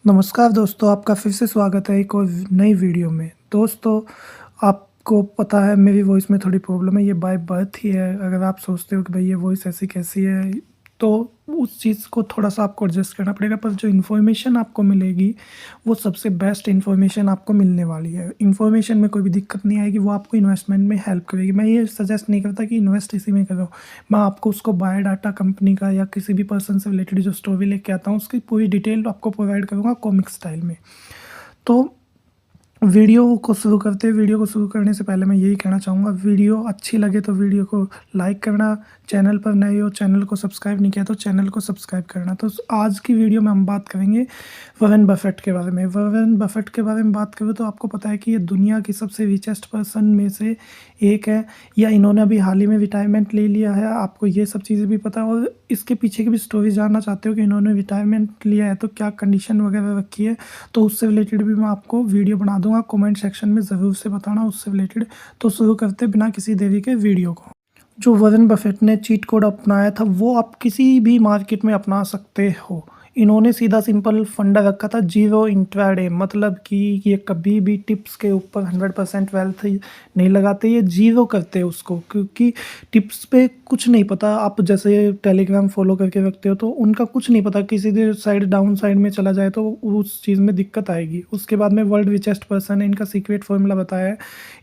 नमस्कार दोस्तों, आपका फिर से स्वागत है एक और नई वीडियो में। दोस्तों, आपको पता है मेरी वॉइस में थोड़ी प्रॉब्लम है, ये बाय बर्थ ही है। अगर आप सोचते हो कि भाई ये वॉइस ऐसी कैसी है, तो उस चीज़ को थोड़ा-सा आपको एडजस्ट करना पड़ेगा। पर जो इन्फॉर्मेशन आपको मिलेगी, वो सबसे बेस्ट इन्फॉर्मेशन आपको मिलने वाली है। इन्फॉर्मेशन में कोई भी दिक्कत नहीं आएगी, वो आपको इन्वेस्टमेंट में हेल्प करेगी। मैं ये सजेस्ट नहीं करता कि इन्वेस्ट इसी में करो। मैं आपको उसको बायोडाटा कंपनी का या किसी भी पर्सन से रिलेटेड जो स्टोरी लेके आता हूँ, उसकी पूरी डिटेल आपको प्रोवाइड करूँगा कॉमिक स्टाइल में। तो वीडियो को शुरू करने से पहले मैं यही कहना चाहूँगा, वीडियो अच्छी लगे तो वीडियो को लाइक करना, चैनल पर नए हो चैनल को सब्सक्राइब नहीं किया तो चैनल को सब्सक्राइब करना। तो आज की वीडियो में हम बात करेंगे वॉरेन बफेट के बारे में। वॉरेन बफेट के बारे में बात करें तो आपको पता है कि ये दुनिया की सबसे रिचेस्ट पर्सन में से एक है, या इन्होंने अभी हाल ही में रिटायरमेंट ले लिया है। आपको ये सब चीज़ें भी पता है, और इसके पीछे की भी स्टोरी जानना चाहते हो कि इन्होंने रिटायरमेंट लिया है तो क्या कंडीशन वगैरह रखी है, तो उससे रिलेटेड भी मैं आपको वीडियो बना दूंगा। कमेंट सेक्शन में ज़रूर से बताना उससे रिलेटेड। तो शुरू करते बिना किसी देरी के वीडियो को। जो वॉरेन बफेट ने चीट कोड अपनाया था, वो आप किसी भी मार्केट में अपना सकते हो। इन्होंने सीधा सिंपल फंडा रखा था, जीरो इंट्राडे, मतलब कि ये कभी भी टिप्स के ऊपर 100% वेल्थ नहीं लगाते, ये जीरो करते हैं उसको, क्योंकि टिप्स पे कुछ नहीं पता। आप जैसे टेलीग्राम फॉलो करके रखते हो तो उनका कुछ नहीं पता, किसी भी साइड डाउन साइड में चला जाए तो उस चीज़ में दिक्कत आएगी। उसके बाद में वर्ल्ड रिचेस्ट पर्सन है, इनका सीक्रेट फॉर्मूला बताया है।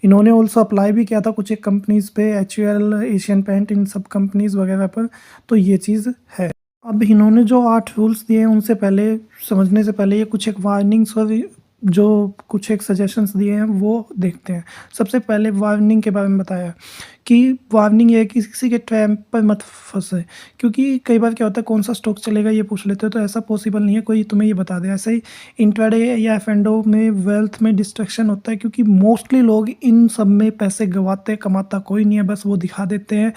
इन्होंने ऑल्सो अप्लाई भी किया था कुछ एक कंपनीज़ पे, HUL, एशियन पेंट, इन सब कंपनीज़ वगैरह पर। तो ये चीज़ है। अब इन्होंने जो 8 रूल्स दिए हैं, उनसे पहले समझने से पहले ये कुछ एक वार्निंग्स और जो कुछ एक सजेशंस दिए हैं वो देखते हैं। सबसे पहले वार्निंग के बारे में बताया कि वार्निंग ये है कि किसी के ट्रैप पर मत फंसे, क्योंकि कई बार क्या होता है, कौन सा स्टॉक चलेगा ये पूछ लेते हो, तो ऐसा पॉसिबल नहीं है कोई तुम्हें ये बता दे। ऐसे ही इंट्राडे या एफ&ओ में वेल्थ में डिस्ट्रैक्शन होता है, क्योंकि मोस्टली लोग इन सब में पैसे गंवाते, कमाता कोई नहीं है, बस वो दिखा देते हैं।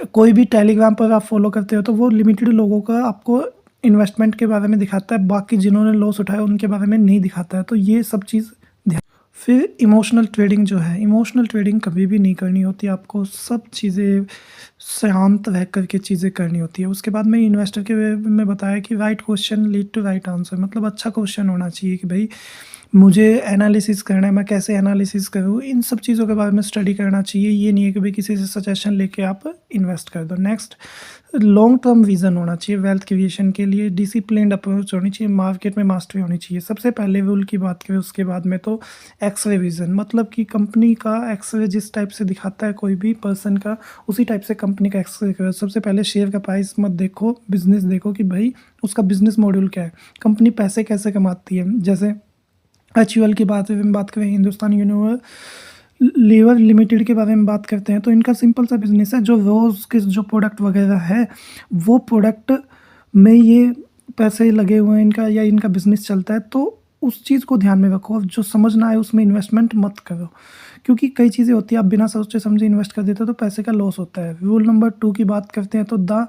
कोई भी टेलीग्राम पर आप फॉलो करते हो तो वो लिमिटेड लोगों का आपको इन्वेस्टमेंट के बारे में दिखाता है, बाकी जिन्होंने लॉस उठाया उनके बारे में नहीं दिखाता है। तो ये सब चीज़ ध्यान। फिर इमोशनल ट्रेडिंग जो है, इमोशनल ट्रेडिंग कभी भी नहीं करनी होती, आपको सब चीज़ें शांत रह करके चीज़ें करनी होती है। उसके बाद में इन्वेस्टर के वे में बताया कि right question lead to right answer, मतलब अच्छा क्वेश्चन होना चाहिए कि भाई मुझे एनालिसिस करना है, मैं कैसे एनालिसिस करूँ, इन सब चीज़ों के बारे में स्टडी करना चाहिए। ये नहीं है कि भाई किसी से सजेशन लेके आप इन्वेस्ट कर दो। नेक्स्ट, लॉन्ग टर्म विज़न होना चाहिए वेल्थ क्रिएशन के लिए। डिसिप्लिन्ड अप्रोच होनी चाहिए, मार्केट में मास्टरी होनी चाहिए। सबसे पहले रूल की बात करें, उसके बाद में तो एक्सरे विज़न, मतलब कि कंपनी का एक्सरे जिस टाइप से दिखाता है कोई भी पर्सन का, उसी टाइप से कंपनी का एक्सरे करो। सबसे पहले शेयर का प्राइस मत देखो, बिजनेस देखो कि भाई उसका बिजनेस मॉड्यूल क्या है, कंपनी पैसे कैसे कमाती है। जैसे HUL की बात करें, हिंदुस्तान यूनिलीवर लिमिटेड के बारे में बात करते हैं, तो इनका सिंपल सा बिजनेस है, जो रोज़ के जो प्रोडक्ट वगैरह है, वो प्रोडक्ट में ये पैसे लगे हुए हैं इनका, या इनका बिजनेस चलता है। तो उस चीज़ को ध्यान में रखो, और जो समझ ना आए उसमें इन्वेस्टमेंट मत करो, क्योंकि कई चीज़ें होती हैं आप बिना सोचे समझे इन्वेस्ट कर देते हो तो पैसे का लॉस होता है। रूल नंबर 2 की बात करते हैं तो द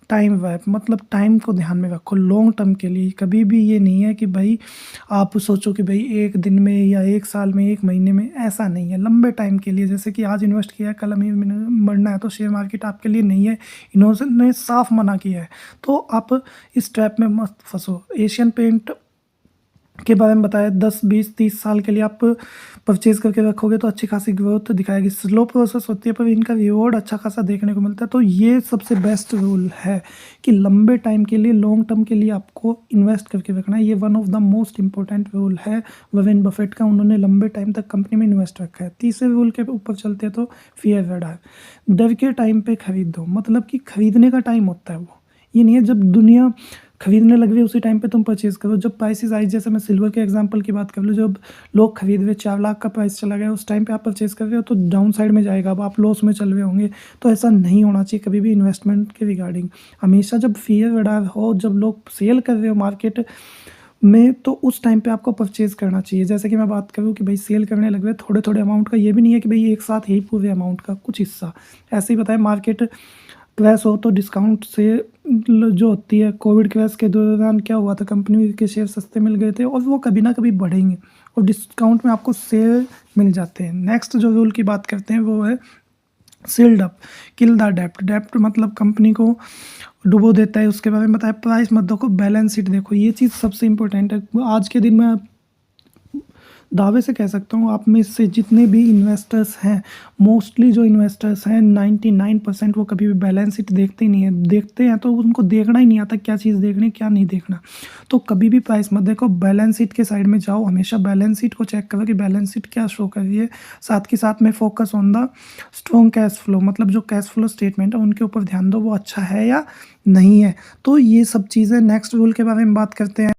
टाइम वैप, मतलब टाइम को ध्यान में रखो लॉन्ग टर्म के लिए। कभी भी ये नहीं है कि भाई आप सोचो कि भाई एक दिन में या एक साल में, एक महीने में, ऐसा नहीं है। लंबे टाइम के लिए, जैसे कि आज इन्वेस्ट किया है कल हमें मरना है, तो शेयर मार्केट आपके लिए नहीं है। इन्होंने साफ मना किया है, तो आप इस ट्रैप में मत फंसो। एशियन पेंट के बारे में बताया, 10, 20, 30 साल के लिए आप परचेज करके रखोगे तो अच्छी खासी ग्रोथ दिखाएगी। स्लो प्रोसेस होती है पर इनका रिवॉर्ड अच्छा खासा देखने को मिलता है। तो ये सबसे बेस्ट रूल है कि लंबे टाइम के लिए, लॉन्ग टर्म के लिए आपको इन्वेस्ट करके रखना है। ये one of the most important rule है वॉरेन बफेट का, उन्होंने लंबे टाइम तक कंपनी में इन्वेस्ट रखा है। तीसरे रूल के ऊपर चलते हैं तो फियर है, डर के टाइम पे खरीद दो, मतलब कि खरीदने का टाइम होता है वो, ये नहीं है जब दुनिया खरीदने लग रही है उसी टाइम पे तुम परचेज़ करो। जब प्राइसेस आई, जैसे मैं सिल्वर के एग्जांपल की बात कर लूँ, जब लोग खरीद रहे, 4 लाख का प्राइस चला गया, उस टाइम पे आप परचेज़ कर रहे हो तो डाउन साइड में जाएगा, अब आप लॉस में चल रहे होंगे। तो ऐसा नहीं होना चाहिए कभी भी इन्वेस्टमेंट के रिगार्डिंग। हमेशा जब फियर बड़ा हो, जब लोग सेल कर रहे हो मार्केट में, तो उस टाइम पे आपको परचेज़ करना चाहिए। जैसे कि मैं बात करूँ कि भाई सेल करने लग रहे थोड़े थोड़े अमाउंट का, ये भी नहीं है कि भाई एक साथ ही पूरे अमाउंट का, कुछ हिस्सा। ऐसे ही बताएं, मार्केट क्रैश हो तो डिस्काउंट से जो होती है, कोविड क्रैश के दौरान क्या हुआ था, कंपनी के शेयर सस्ते मिल गए थे, और वो कभी ना कभी बढ़ेंगे, और डिस्काउंट में आपको शेयर मिल जाते हैं। नेक्स्ट जो रूल की बात करते हैं वो है सील्ड अप, किल द डेप्ट। डेप्ट मतलब कंपनी को डुबो देता है, उसके बारे में बताया। प्राइस मत देखो, बैलेंस शीट देखो, ये चीज़ सबसे इम्पोर्टेंट है। आज के दिन में दावे से कह सकता हूँ, आप में से जितने भी इन्वेस्टर्स हैं, मोस्टली जो इन्वेस्टर्स हैं 99% वो कभी भी बैलेंस शीट देखते ही नहीं है। देखते हैं तो उनको देखना ही नहीं आता क्या चीज़ देखनी क्या नहीं देखना। तो कभी भी प्राइस मत देखो, बैलेंस शीट के साइड में जाओ, हमेशा बैलेंस शीट को चेक करो कि बैलेंस शीट क्या शो कर रही है। साथ के साथ में focus on the strong cash flow, मतलब जो कैश फ्लो स्टेटमेंट है उनके ऊपर ध्यान दो, वो अच्छा है या नहीं है। तो ये सब चीज़ें। नेक्स्ट रूल के बारे में बात करते हैं,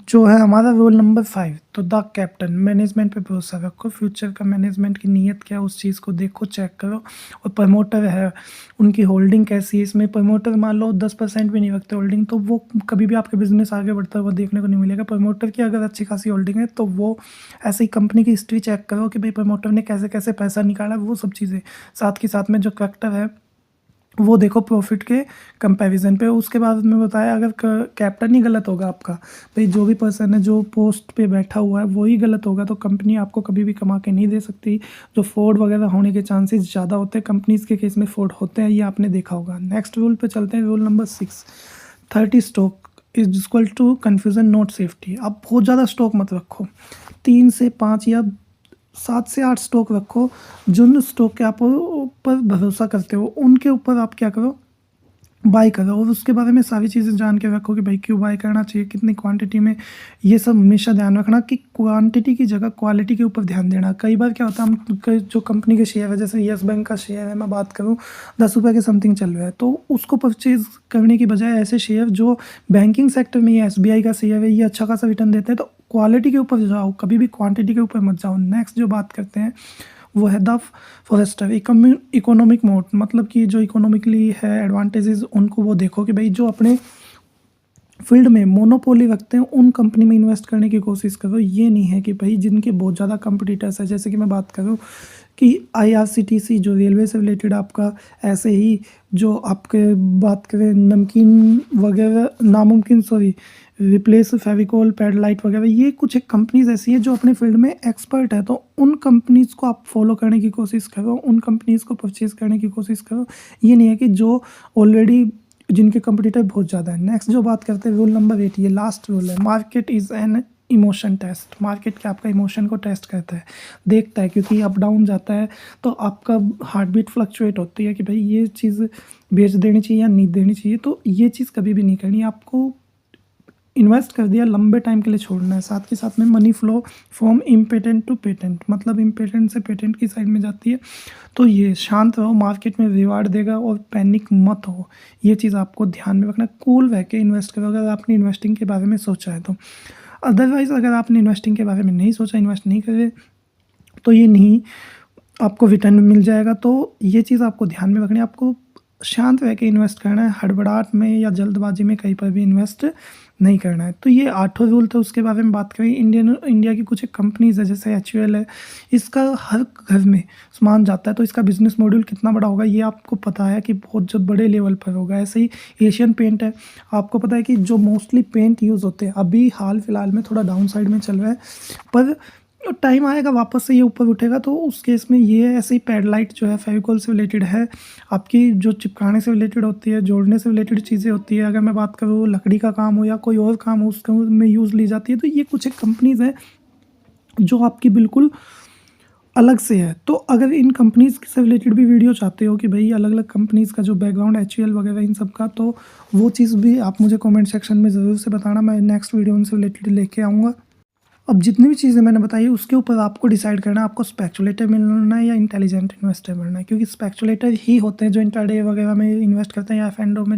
जो है हमारा रूल नंबर 5। तो द कैप्टन, मैनेजमेंट पे भरोसा रखो। फ्यूचर का मैनेजमेंट की नीयत क्या है उस चीज़ को देखो, चेक करो। और प्रमोटर है, उनकी होल्डिंग कैसी है। इसमें प्रमोटर मान लो 10% भी नहीं रखते होल्डिंग, तो वो कभी भी आपके बिजनेस आगे बढ़ता हुआ देखने को नहीं मिलेगा। प्रमोटर की अगर अच्छी खासी होल्डिंग है तो वो ऐसे ही कंपनी की हिस्ट्री चेक करो कि भाई प्रमोटर ने कैसे कैसे पैसा निकाला, वो सब चीज़ें। साथ के साथ में जो करेक्टर है वो देखो प्रॉफिट के कंपैरिजन पे। उसके बाद में बताया, अगर कैप्टन ही गलत होगा आपका, भाई जो भी पर्सन है जो पोस्ट पे बैठा हुआ है वही गलत होगा, तो कंपनी आपको कभी भी कमा के नहीं दे सकती। जो फ्रॉड वगैरह होने के चांसेस ज़्यादा होते हैं, कंपनीज के केस में फ्रॉड होते हैं, ये आपने देखा होगा। नेक्स्ट रूल पे चलते हैं, rule number 6। 30 stock is equal to confusion not safety. आप बहुत ज़्यादा स्टॉक मत रखो, 3 से 5 या 7 से 8 स्टॉक रखो। जिन स्टॉक के आप ऊपर भरोसा करते हो उनके ऊपर आप क्या करो, बाय करो। और उसके बारे में सारी चीज़ें जान के रखो कि भाई क्यों बाय करना चाहिए, कितनी क्वांटिटी में। ये सब हमेशा ध्यान रखना कि क्वांटिटी की जगह क्वालिटी के ऊपर ध्यान देना। कई बार क्या होता है, हम जो कंपनी के शेयर है, जैसे येस बैंक का शेयर है, मैं बात करूँ 10 रुपये के समथिंग चल रहा है, तो उसको परचेज करने की बजाय ऐसे शेयर जो बैंकिंग सेक्टर में, ये SBI का शेयर है, ये अच्छा खासा रिटर्न देते हैं, तो क्वालिटी के ऊपर जाओ, कभी भी क्वांटिटी के ऊपर मत जाओ। नेक्स्ट जो बात करते हैं वो है द फॉरेस्टर इकोनॉमिक मोड, मतलब कि जो इकोनॉमिकली है एडवांटेजेस, उनको वो देखो कि भाई जो अपने फील्ड में मोनोपोली रखते हैं उन कंपनी में इन्वेस्ट करने की कोशिश करो। ये नहीं है कि भाई जिनके बहुत ज़्यादा कंपटीटर्स है, जैसे कि मैं बात करूँ कि IRCTC जो रेलवे से रिलेटेड आपका, ऐसे ही जो आपके बात करें नमकीन वगैरह, नामुमकिन सॉरी रिप्लेस फेविकोल, पैडलाइट वगैरह, ये कुछ एक कंपनीज ऐसी है जो अपने फील्ड में एक्सपर्ट है, तो उन कंपनीज़ को आप फॉलो करने की कोशिश करो, उन कंपनीज़ को परचेज़ करने की कोशिश करो। ये नहीं है कि जो ऑलरेडी जिनके कंपटीटर बहुत ज़्यादा है। नेक्स्ट जो बात करते हैं, रूल नंबर 8, ये लास्ट रूल है। Market is an emotion test. Market क्या आपका इमोशन को टेस्ट करता है, देखता है, क्योंकि अप डाउन जाता है तो आपका हार्ट बीट फ्लक्चुएट होती है कि भाई ये चीज़ बेच देनी चाहिए या नहीं देनी चाहिए। तो ये चीज़ कभी भी नहीं करनी, आपको इन्वेस्ट कर दिया, लंबे टाइम के लिए छोड़ना है। साथ के साथ में money flow from impatient to patient, मतलब इम्पेटेंट से पेटेंट की साइड में जाती है। तो ये शांत रहो, मार्केट में रिवार्ड देगा, और पैनिक मत हो, ये चीज़ आपको ध्यान में रखना। कूल रह के इन्वेस्ट करो अगर आपने इन्वेस्टिंग के बारे में सोचा है तो। अदरवाइज़ अगर आपने इन्वेस्टिंग के बारे में नहीं सोचा, इन्वेस्ट नहीं करे, तो ये नहीं आपको रिटर्न मिल जाएगा। तो ये चीज़ आपको ध्यान में रखनी है, आपको शांत रह के इन्वेस्ट करना है, हड़बड़ाहट में या जल्दबाजी में कहीं पर भी इन्वेस्ट नहीं करना है। तो ये 8वां रूल था। उसके बारे में बात करें, इंडिया की कुछ एक कंपनीज़ है, जैसे HUL है, इसका हर घर में सामान जाता है, तो इसका बिजनेस मॉड्यूल कितना बड़ा होगा ये आपको पता है कि बहुत जब बड़े लेवल पर होगा। ऐसे ही एशियन पेंट है, आपको पता है कि जो मोस्टली पेंट यूज़ होते हैं, अभी हाल फिलहाल में थोड़ा डाउन साइड में चल रहा है, पर टाइम आएगा वापस से ये ऊपर उठेगा। तो उस केस में ये ऐसे ही पैडलाइट जो है फेविकोल से रिलेटेड है, आपकी जो चिपकाने से रिलेटेड होती है, जोड़ने से रिलेटेड चीज़ें होती है। अगर मैं बात करूँ लकड़ी का काम हो या कोई और काम हो, उसके में यूज़ ली जाती है। तो ये कुछ एक कंपनीज़ हैं जो आपकी बिल्कुल अलग से है। तो अगर इन कंपनीज़ से रिलेटेड भी वीडियो चाहते हो कि भाई अलग अलग कंपनीज़ का जो बैकग्राउंड HUL वगैरह इन सब का, तो वो चीज़ भी आप मुझे कमेंट सेक्शन में ज़रूर से बताना, मैं नेक्स्ट वीडियो उनसे रिलेटेड लेके आऊँगा। अब जितनी भी चीज़ें मैंने बताई है उसके ऊपर आपको डिसाइड करना है, आपको स्पेकुलेटर मिलना है या इंटेलिजेंट इन्वेस्टर बनना है। क्योंकि स्पेकुलेटर ही होते हैं जो इंट्राडे वगैरह में इन्वेस्ट करते हैं या F&O में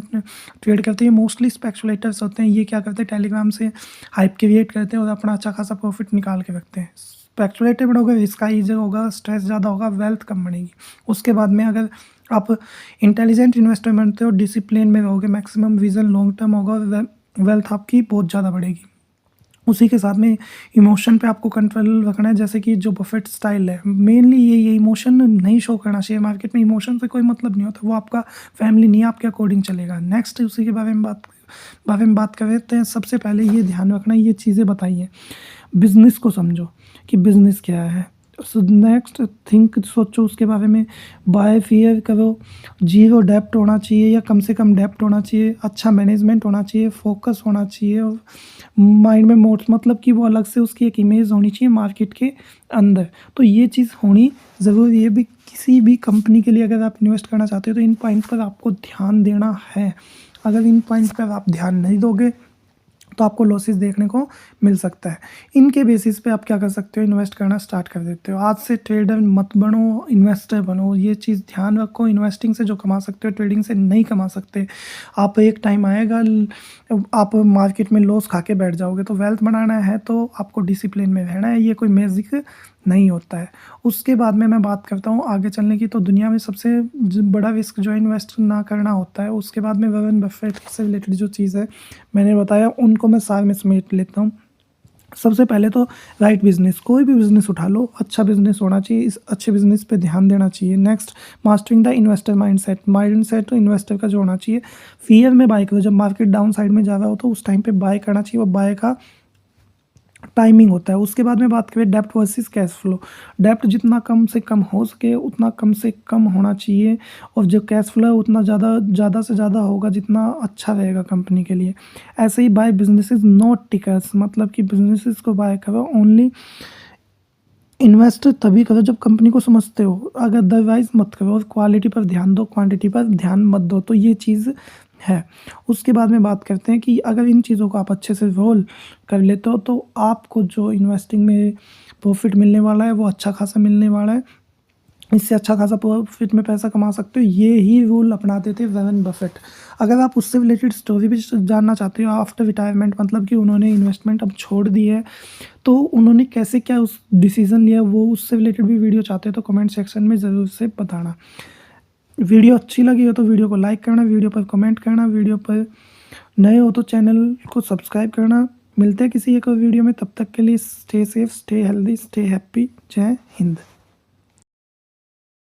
ट्रेड करते हैं। मोस्टली स्पेकुलेटर्स होते हैं, ये क्या करते हैं, टेलीग्राम से हाइप क्रिएट करते हैं और अपना अच्छा खासा प्रॉफिट निकाल के रखते हैं। स्पेकुलेटर बढ़ोगे, रिस्क ईजी होगा, स्ट्रेस ज़्यादा होगा, वेल्थ कम बनेगी। उसके बाद में अगर आप इंटेलिजेंट इन्वेस्टर बनते हो, डिसिप्लिन में रहोगे, मैक्सिमम विजन लॉन्ग टर्म होगा, वेल्थ आपकी बहुत ज़्यादा बढ़ेगी। उसी के साथ में इमोशन पे आपको कंट्रोल रखना है, जैसे कि जो बफेट स्टाइल है, मेनली ये इमोशन नहीं शो करना चाहिए मार्केट में। इमोशन से कोई मतलब नहीं होता, वो आपका फैमिली नहीं, आपके अकॉर्डिंग चलेगा। नेक्स्ट उसी के बारे में बात करते हैं। सबसे पहले ये ध्यान रखना, ये चीज़ें बताइए, बिज़नेस को समझो कि बिज़नेस क्या है। नेक्स्ट थिंक, सोचो उसके बारे में, बाय फियर करो, जीरो डेप्ट होना चाहिए या कम से कम डेप्ट होना चाहिए, अच्छा मैनेजमेंट होना चाहिए, फोकस होना चाहिए, और माइंड में मोट मतलब कि वो अलग से उसकी एक इमेज होनी चाहिए मार्केट के अंदर। तो ये चीज़ होनी ज़रूरी है भी, किसी भी कंपनी के लिए अगर आप इन्वेस्ट करना चाहते हो तो इन पॉइंट पर आपको ध्यान देना है। अगर इन पॉइंट पर आप ध्यान नहीं दोगे तो आपको लॉसेस देखने को मिल सकता है। इनके बेसिस पे आप क्या कर सकते हो, इन्वेस्ट करना स्टार्ट कर देते हो। आज से ट्रेडर मत बनो, इन्वेस्टर बनो। ये चीज़ ध्यान रखो, इन्वेस्टिंग से जो कमा सकते हो ट्रेडिंग से नहीं कमा सकते। आप एक टाइम आएगा आप मार्केट में लॉस खा के बैठ जाओगे। तो वेल्थ बनाना है तो आपको डिसिप्लिन में रहना है, ये कोई मैजिक नहीं होता है। उसके बाद में मैं बात करता हूँ आगे चलने की, तो दुनिया में सबसे बड़ा रिस्क जो है इन्वेस्ट ना करना होता है। उसके बाद में वॉरेन बफेट से रिलेटेड जो चीज़ है मैंने बताया, उनको मैं सार में समेट लेता हूँ। सबसे पहले तो राइट बिजनेस, कोई भी बिजनेस उठा लो, अच्छा बिजनेस होना चाहिए, इस अच्छे बिजनेस पे ध्यान देना चाहिए। Next, mastering the investor mindset investor का जो होना चाहिए, फियर में बाय करो। जब मार्केट डाउन साइड में जा रहा हो तो उस टाइम पे बाय करना चाहिए, वो बाय का टाइमिंग होता है। उसके बाद में बात करें डेप्ट वर्सेस कैश फ्लो, डेप्ट जितना कम से कम हो सके उतना कम से कम होना चाहिए, और जो कैश फ्लो है उतना ज़्यादा से ज़्यादा होगा जितना अच्छा रहेगा कंपनी के लिए। ऐसे ही बाय बिजनेसेस नॉट टिकर्स, मतलब कि बिजनेसेस को बाय करो ओनली, इन्वेस्ट तभी करो जब कंपनी को समझते हो, अगर अदरवाइज मत करो। और क्वालिटी पर ध्यान दो, क्वांटिटी पर ध्यान मत दो। तो ये चीज़ है। उसके बाद में बात करते हैं कि अगर इन चीज़ों को आप अच्छे से रोल कर लेते हो तो आपको जो इन्वेस्टिंग में प्रॉफिट मिलने वाला है वो अच्छा खासा मिलने वाला है। इससे अच्छा खासा प्रॉफिट में पैसा कमा सकते हो। ये ही रूल अपनाते थे वॉरेन बफेट। अगर आप उससे रिलेटेड स्टोरी भी जानना चाहते हो आफ्टर रिटायरमेंट, मतलब कि उन्होंने इन्वेस्टमेंट अब छोड़ दी है तो उन्होंने कैसे क्या उस डिसीज़न लिया, वो उससे रिलेटेड भी वीडियो चाहते हो तो कमेंट सेक्शन में ज़रूर से बताना। वीडियो अच्छी लगी हो तो वीडियो को लाइक करना, वीडियो पर कमेंट करना, वीडियो पर नए हो तो चैनल को सब्सक्राइब करना। मिलते हैं किसी एक और वीडियो में, तब तक के लिए stay safe, stay healthy, stay happy. जय हिंद।